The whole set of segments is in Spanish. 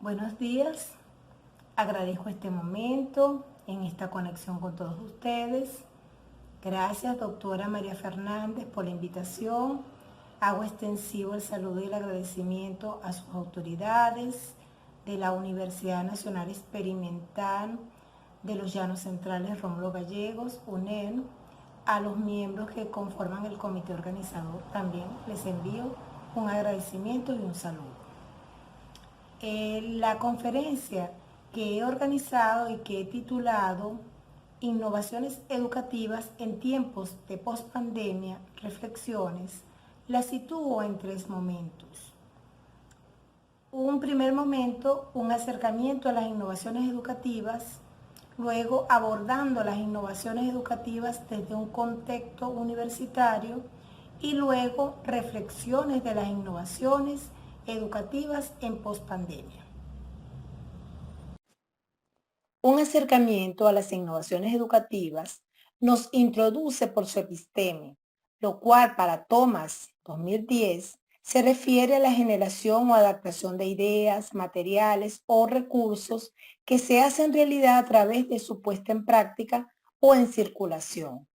Buenos días, agradezco este momento en esta conexión con todos ustedes. Gracias, doctora María Fernández, por la invitación. Hago extensivo el saludo y el agradecimiento a sus autoridades de la Universidad Nacional Experimental de los Llanos Centrales Rómulo Gallegos, UNED, a los miembros que conforman el comité organizador. También les envío un agradecimiento y un saludo. La conferencia que he organizado y que he titulado Innovaciones educativas en tiempos de pospandemia, reflexiones, la sitúo en tres momentos. Un primer momento, un acercamiento a las innovaciones educativas, luego abordando las innovaciones educativas desde un contexto universitario y luego reflexiones de las innovaciones educativas en pospandemia. Un acercamiento a las innovaciones educativas nos introduce por su episteme, lo cual para Thomas 2010 se refiere a la generación o adaptación de ideas, materiales o recursos que se hacen realidad a través de su puesta en práctica o en circulación,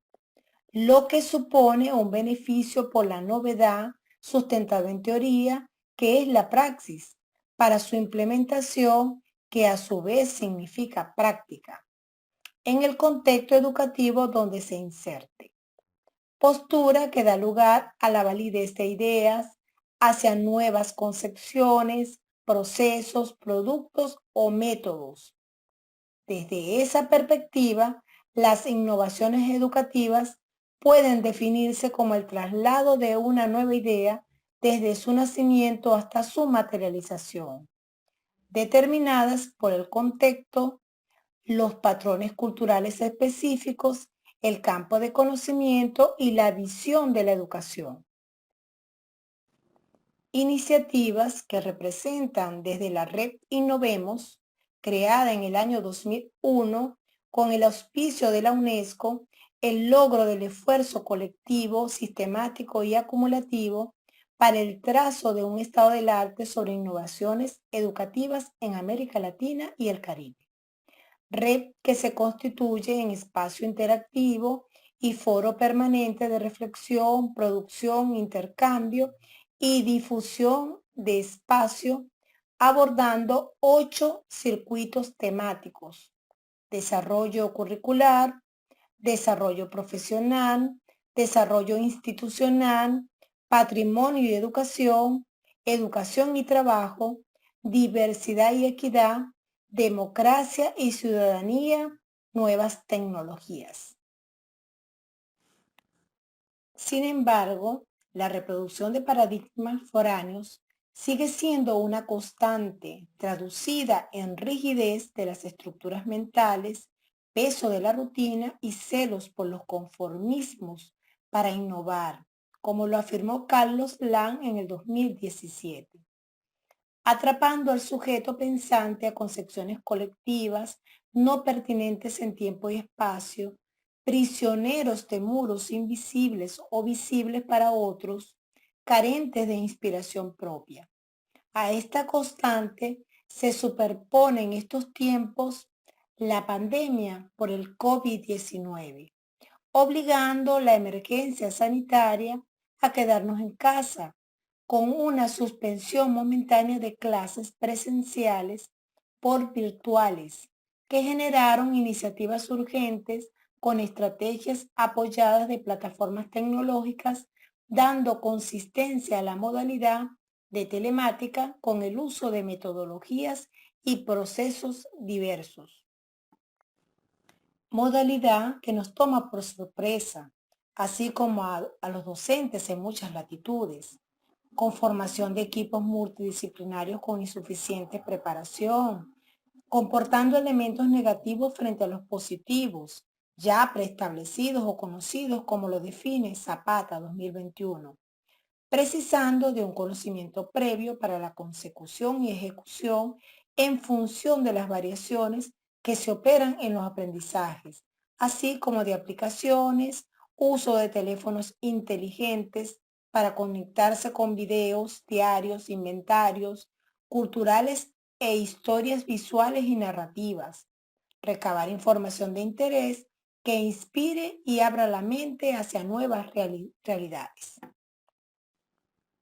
lo que supone un beneficio por la novedad sustentado en teoría, que es la praxis, para su implementación, que a su vez significa práctica, en el contexto educativo donde se inserte. Postura que da lugar a la validez de ideas hacia nuevas concepciones, procesos, productos o métodos. Desde esa perspectiva, las innovaciones educativas pueden definirse como el traslado de una nueva idea desde su nacimiento hasta su materialización, determinadas por el contexto, los patrones culturales específicos, el campo de conocimiento y la visión de la educación. Iniciativas que representan desde la red Innovemos, creada en el año 2001 con el auspicio de la UNESCO, el logro del esfuerzo colectivo, sistemático y acumulativo para el trazo de un estado del arte sobre innovaciones educativas en América Latina y el Caribe. Red que se constituye en espacio interactivo y foro permanente de reflexión, producción, intercambio y difusión de espacio, abordando 8 circuitos temáticos: desarrollo curricular, desarrollo profesional, desarrollo institucional, patrimonio y educación, educación y trabajo, diversidad y equidad, democracia y ciudadanía, nuevas tecnologías. Sin embargo, la reproducción de paradigmas foráneos sigue siendo una constante traducida en rigidez de las estructuras mentales, peso de la rutina y celos por los conformismos para innovar, como lo afirmó Carlos Lang en el 2017, atrapando al sujeto pensante a concepciones colectivas no pertinentes en tiempo y espacio, prisioneros de muros invisibles o visibles para otros, carentes de inspiración propia. A esta constante se superpone en estos tiempos la pandemia por el COVID-19, obligando la emergencia sanitaria a quedarnos en casa, con una suspensión momentánea de clases presenciales por virtuales, que generaron iniciativas urgentes con estrategias apoyadas de plataformas tecnológicas, dando consistencia a la modalidad de telemática con el uso de metodologías y procesos diversos. Modalidad que nos toma por sorpresa, así como a los docentes en muchas latitudes, con formación de equipos multidisciplinarios con insuficiente preparación, comportando elementos negativos frente a los positivos, ya preestablecidos o conocidos, como lo define Zapata 2021, precisando de un conocimiento previo para la consecución y ejecución en función de las variaciones que se operan en los aprendizajes, así como de aplicaciones, uso de teléfonos inteligentes para conectarse con videos, diarios, inventarios culturales e historias visuales y narrativas, recabar información de interés que inspire y abra la mente hacia nuevas realidades.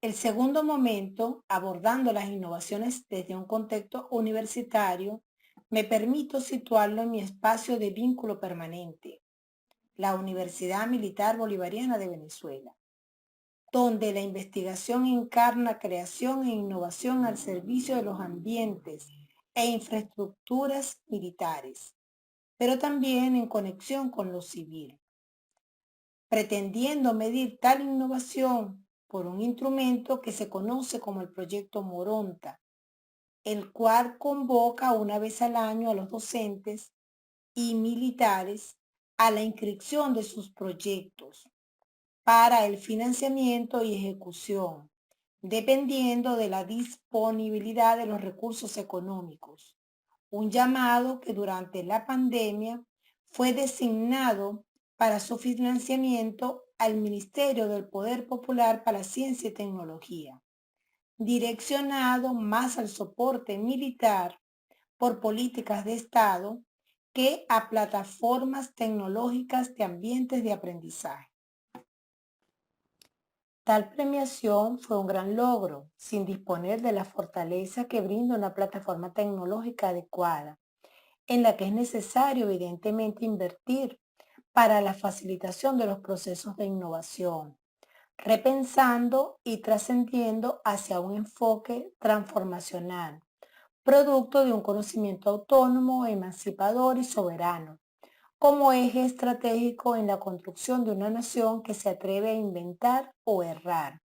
El segundo momento, abordando las innovaciones desde un contexto universitario, me permito situarlo en mi espacio de vínculo permanente, la Universidad Militar Bolivariana de Venezuela, donde la investigación encarna creación e innovación al servicio de los ambientes e infraestructuras militares, pero también en conexión con lo civil, pretendiendo medir tal innovación por un instrumento que se conoce como el Proyecto Moronta, el cual convoca una vez al año a los docentes y militares a la inscripción de sus proyectos para el financiamiento y ejecución, dependiendo de la disponibilidad de los recursos económicos. Un llamado que durante la pandemia fue designado para su financiamiento al Ministerio del Poder Popular para la Ciencia y Tecnología, direccionado más al soporte militar por políticas de Estado que a plataformas tecnológicas de ambientes de aprendizaje. Tal premiación fue un gran logro, sin disponer de la fortaleza que brinda una plataforma tecnológica adecuada, en la que es necesario evidentemente invertir para la facilitación de los procesos de innovación, repensando y trascendiendo hacia un enfoque transformacional, producto de un conocimiento autónomo, emancipador y soberano, como eje estratégico en la construcción de una nación que se atreve a inventar o errar,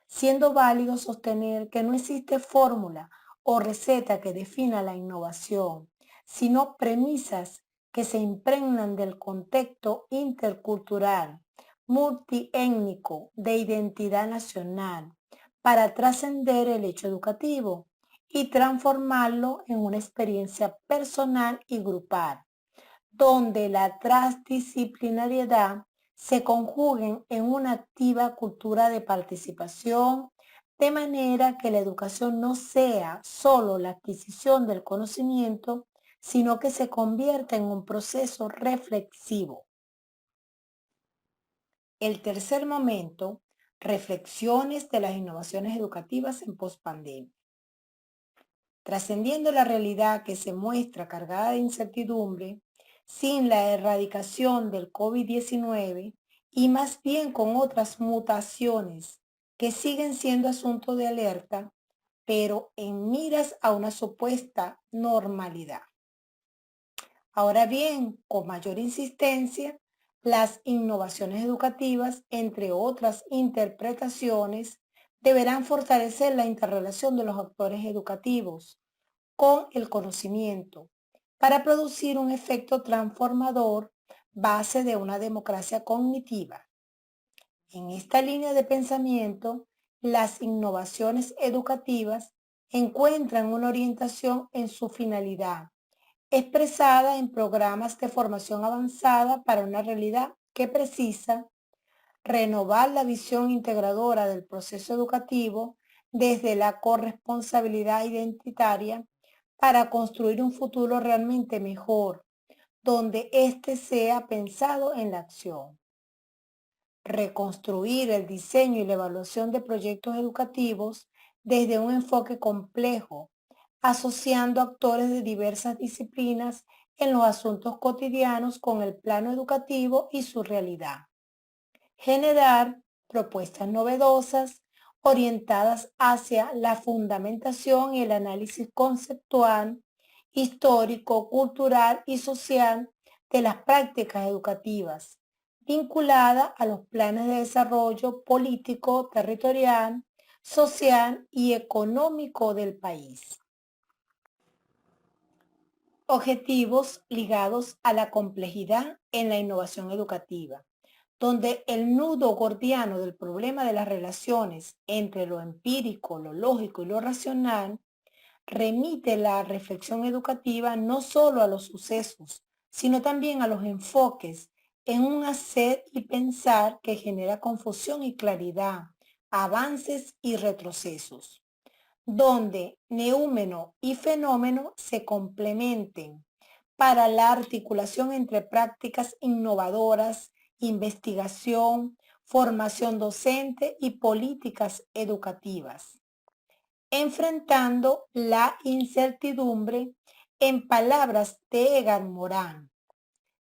siendo válido sostener que no existe fórmula o receta que defina la innovación, sino premisas que se impregnan del contexto intercultural, multiétnico, de identidad nacional, para trascender el hecho educativo y transformarlo en una experiencia personal y grupal, donde la transdisciplinariedad se conjuguen en una activa cultura de participación, de manera que la educación no sea solo la adquisición del conocimiento, sino que se convierta en un proceso reflexivo. El tercer momento, reflexiones de las innovaciones educativas en pospandemia. Trascendiendo la realidad que se muestra cargada de incertidumbre, sin la erradicación del COVID-19 y más bien con otras mutaciones que siguen siendo asunto de alerta, pero en miras a una supuesta normalidad. Ahora bien, con mayor insistencia, las innovaciones educativas, entre otras interpretaciones, deberán fortalecer la interrelación de los actores educativos con el conocimiento para producir un efecto transformador base de una democracia cognitiva. En esta línea de pensamiento, las innovaciones educativas encuentran una orientación en su finalidad, expresada en programas de formación avanzada para una realidad que precisa renovar la visión integradora del proceso educativo desde la corresponsabilidad identitaria para construir un futuro realmente mejor, donde éste sea pensado en la acción. Reconstruir el diseño y la evaluación de proyectos educativos desde un enfoque complejo, asociando actores de diversas disciplinas en los asuntos cotidianos con el plano educativo y su realidad. Generar propuestas novedosas orientadas hacia la fundamentación y el análisis conceptual, histórico, cultural y social de las prácticas educativas, vinculada a los planes de desarrollo político, territorial, social y económico del país. Objetivos ligados a la complejidad en la innovación educativa, donde el nudo gordiano del problema de las relaciones entre lo empírico, lo lógico y lo racional remite la reflexión educativa no solo a los sucesos, sino también a los enfoques en un hacer y pensar que genera confusión y claridad, avances y retrocesos. donde neúmeno y fenómeno se complementen para la articulación entre prácticas innovadoras, investigación, formación docente y políticas educativas, enfrentando la incertidumbre. En palabras de Egan Morán,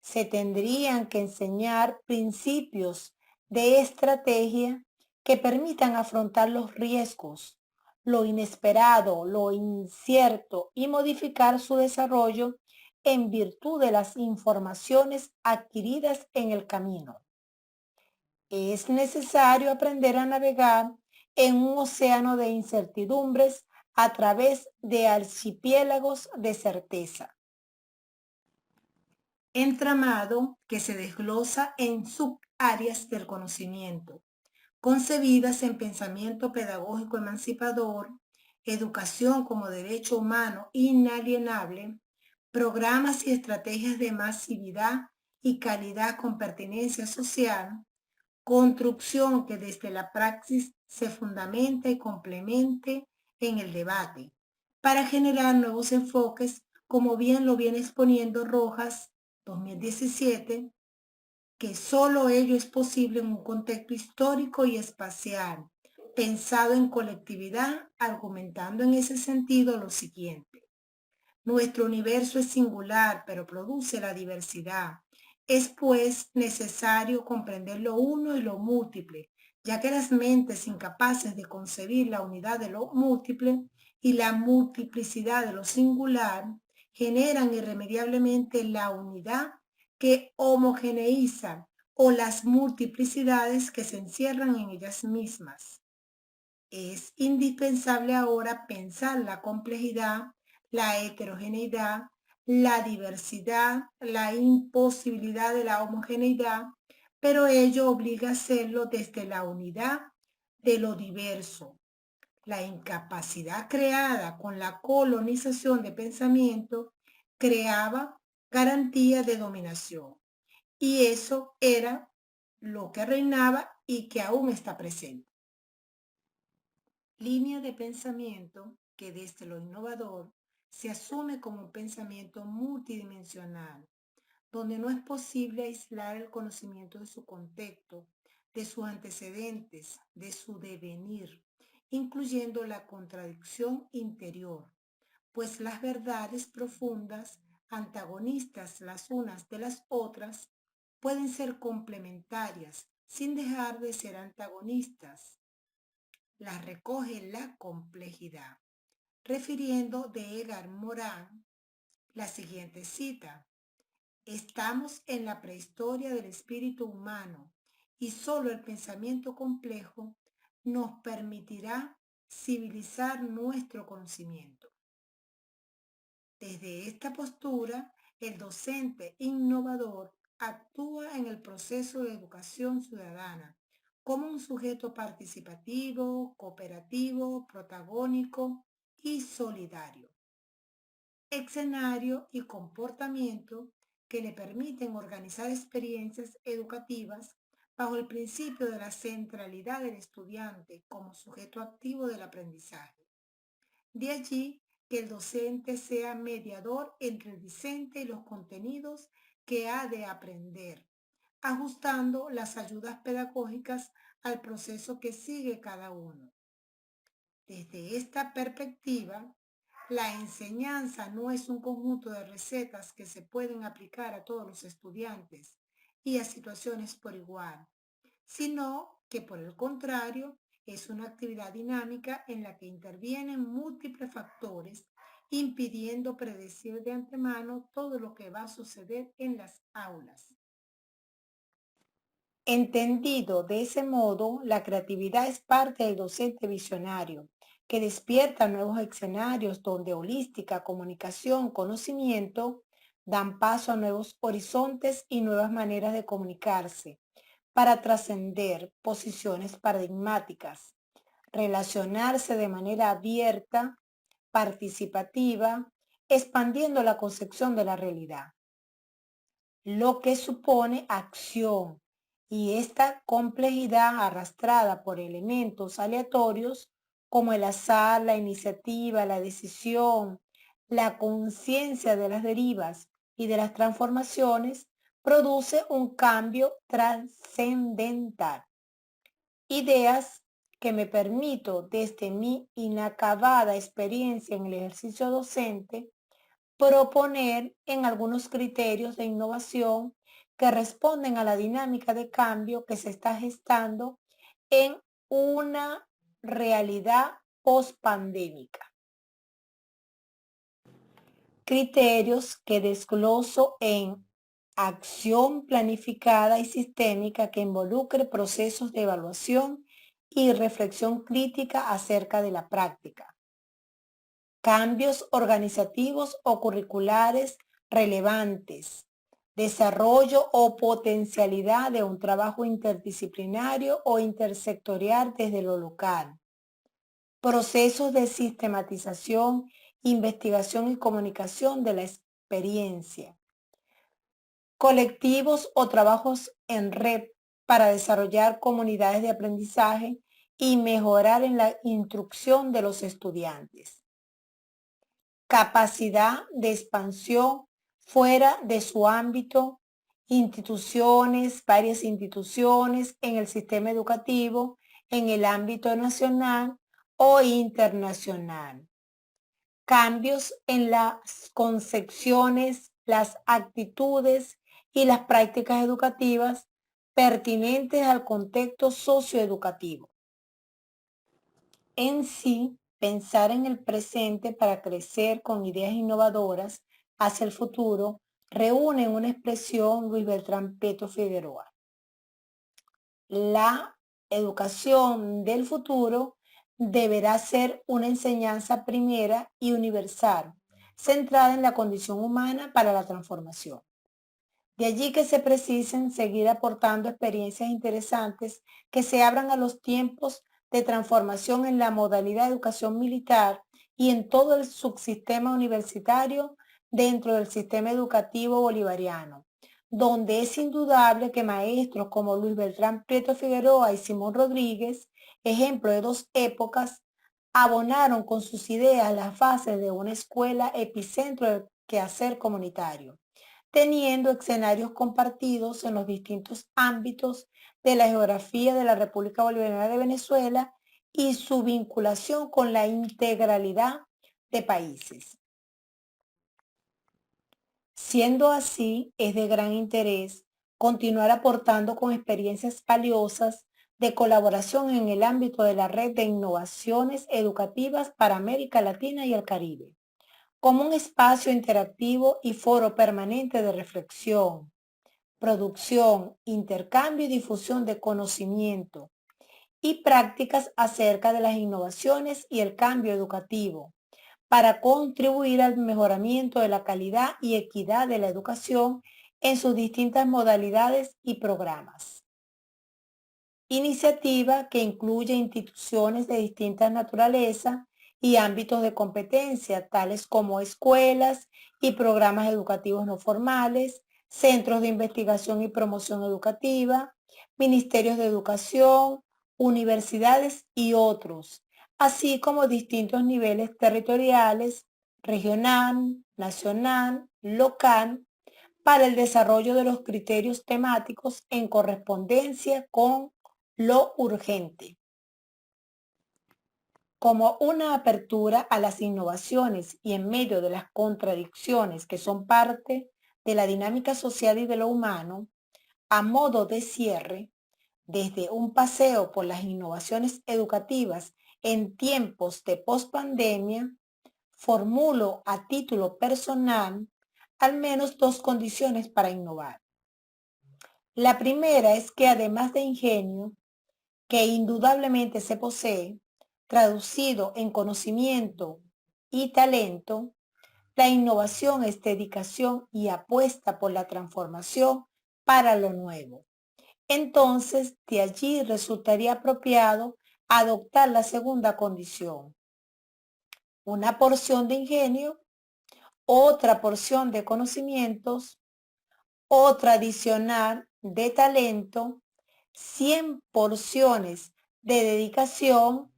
se tendrían que enseñar principios de estrategia que permitan afrontar los riesgos, lo inesperado, lo incierto y modificar su desarrollo en virtud de las informaciones adquiridas en el camino. Es necesario aprender a navegar en un océano de incertidumbres a través de archipiélagos de certeza. Entramado que se desglosa en subáreas del conocimiento, concebidas en pensamiento pedagógico emancipador, educación como derecho humano inalienable, programas y estrategias de masividad y calidad con pertinencia social, construcción que desde la praxis se fundamenta y complemente en el debate, para generar nuevos enfoques, como bien lo viene exponiendo Rojas 2017, que solo ello es posible en un contexto histórico y espacial, pensado en colectividad, argumentando en ese sentido lo siguiente. Nuestro universo es singular, pero produce la diversidad. Es pues necesario comprender lo uno y lo múltiple, ya que las mentes incapaces de concebir la unidad de lo múltiple y la multiplicidad de lo singular generan irremediablemente la unidad que homogeneiza o las multiplicidades que se encierran en ellas mismas. Es indispensable ahora pensar la complejidad, la heterogeneidad, la diversidad, la imposibilidad de la homogeneidad, pero ello obliga a hacerlo desde la unidad de lo diverso. La incapacidad creada con la colonización de pensamiento creaba garantía de dominación, y eso era lo que reinaba y que aún está presente. Línea de pensamiento que desde lo innovador se asume como un pensamiento multidimensional, donde no es posible aislar el conocimiento de su contexto, de sus antecedentes, de su devenir, incluyendo la contradicción interior, pues las verdades profundas, antagonistas las unas de las otras, pueden ser complementarias sin dejar de ser antagonistas. Las recoge la complejidad, refiriendo de Edgar Morin la siguiente cita: estamos en la prehistoria del espíritu humano y solo el pensamiento complejo nos permitirá civilizar nuestro conocimiento. Desde esta postura, el docente innovador actúa en el proceso de educación ciudadana como un sujeto participativo, cooperativo, protagónico y solidario. Escenario y comportamiento que le permiten organizar experiencias educativas bajo el principio de la centralidad del estudiante como sujeto activo del aprendizaje. De allí que el docente sea mediador entre el discente y los contenidos que ha de aprender, ajustando las ayudas pedagógicas al proceso que sigue cada uno. Desde esta perspectiva, la enseñanza no es un conjunto de recetas que se pueden aplicar a todos los estudiantes y a situaciones por igual, sino que por el contrario es una actividad dinámica en la que intervienen múltiples factores, impidiendo predecir de antemano todo lo que va a suceder en las aulas. Entendido de ese modo, la creatividad es parte del docente visionario, que despierta nuevos escenarios donde holística, comunicación, conocimiento dan paso a nuevos horizontes y nuevas maneras de comunicarse para trascender posiciones paradigmáticas, relacionarse de manera abierta, participativa, expandiendo la concepción de la realidad, lo que supone acción, y esta complejidad arrastrada por elementos aleatorios como el azar, la iniciativa, la decisión, la conciencia de las derivas y de las transformaciones, produce un cambio trascendental. Ideas que me permito desde mi inacabada experiencia en el ejercicio docente proponer en algunos criterios de innovación que responden a la dinámica de cambio que se está gestando en una realidad pospandémica. Criterios que desgloso en acción planificada y sistémica que involucre procesos de evaluación y reflexión crítica acerca de la práctica. Cambios organizativos o curriculares relevantes. Desarrollo o potencialidad de un trabajo interdisciplinario o intersectorial desde lo local. Procesos de sistematización, investigación y comunicación de la experiencia. Colectivos o trabajos en red para desarrollar comunidades de aprendizaje y mejorar en la instrucción de los estudiantes. Capacidad de expansión fuera de su ámbito, varias instituciones en el sistema educativo, en el ámbito nacional o internacional. Cambios en las concepciones, las actitudes y las prácticas educativas pertinentes al contexto socioeducativo. En sí, pensar en el presente para crecer con ideas innovadoras hacia el futuro reúne en una expresión Luis Beltrán Prieto Figueroa. La educación del futuro deberá ser una enseñanza primera y universal, centrada en la condición humana para la transformación. De allí que se precisen seguir aportando experiencias interesantes que se abran a los tiempos de transformación en la modalidad de educación militar y en todo el subsistema universitario dentro del sistema educativo bolivariano, donde es indudable que maestros como Luis Beltrán Prieto Figueroa y Simón Rodríguez, ejemplo de dos épocas, abonaron con sus ideas las bases de una escuela epicentro del quehacer comunitario, teniendo escenarios compartidos en los distintos ámbitos de la geografía de la República Bolivariana de Venezuela y su vinculación con la integralidad de países. Siendo así, es de gran interés continuar aportando con experiencias valiosas de colaboración en el ámbito de la red de innovaciones educativas para América Latina y el Caribe, como un espacio interactivo y foro permanente de reflexión, producción, intercambio y difusión de conocimiento y prácticas acerca de las innovaciones y el cambio educativo, para contribuir al mejoramiento de la calidad y equidad de la educación en sus distintas modalidades y programas. Iniciativa que incluye instituciones de distintas naturaleza y ámbitos de competencia, tales como escuelas y programas educativos no formales, centros de investigación y promoción educativa, ministerios de educación, universidades y otros, así como distintos niveles territoriales, regional, nacional, local, para el desarrollo de los criterios temáticos en correspondencia con lo urgente. Como una apertura a las innovaciones y en medio de las contradicciones que son parte de la dinámica social y de lo humano, a modo de cierre, desde un paseo por las innovaciones educativas en tiempos de pospandemia, formulo a título personal al menos dos condiciones para innovar. La primera es que además de ingenio, que indudablemente se posee, traducido en conocimiento y talento, la innovación es dedicación y apuesta por la transformación para lo nuevo. Entonces, de allí resultaría apropiado adoptar la segunda condición. Una porción de ingenio, otra porción de conocimientos, otra adicional de talento, 100 porciones de dedicación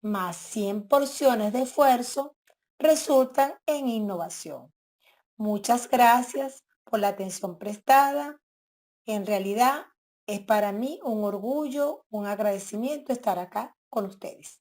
más 100 porciones de esfuerzo resultan en innovación. Muchas gracias por la atención prestada. En realidad es para mí un orgullo, un agradecimiento estar acá con ustedes.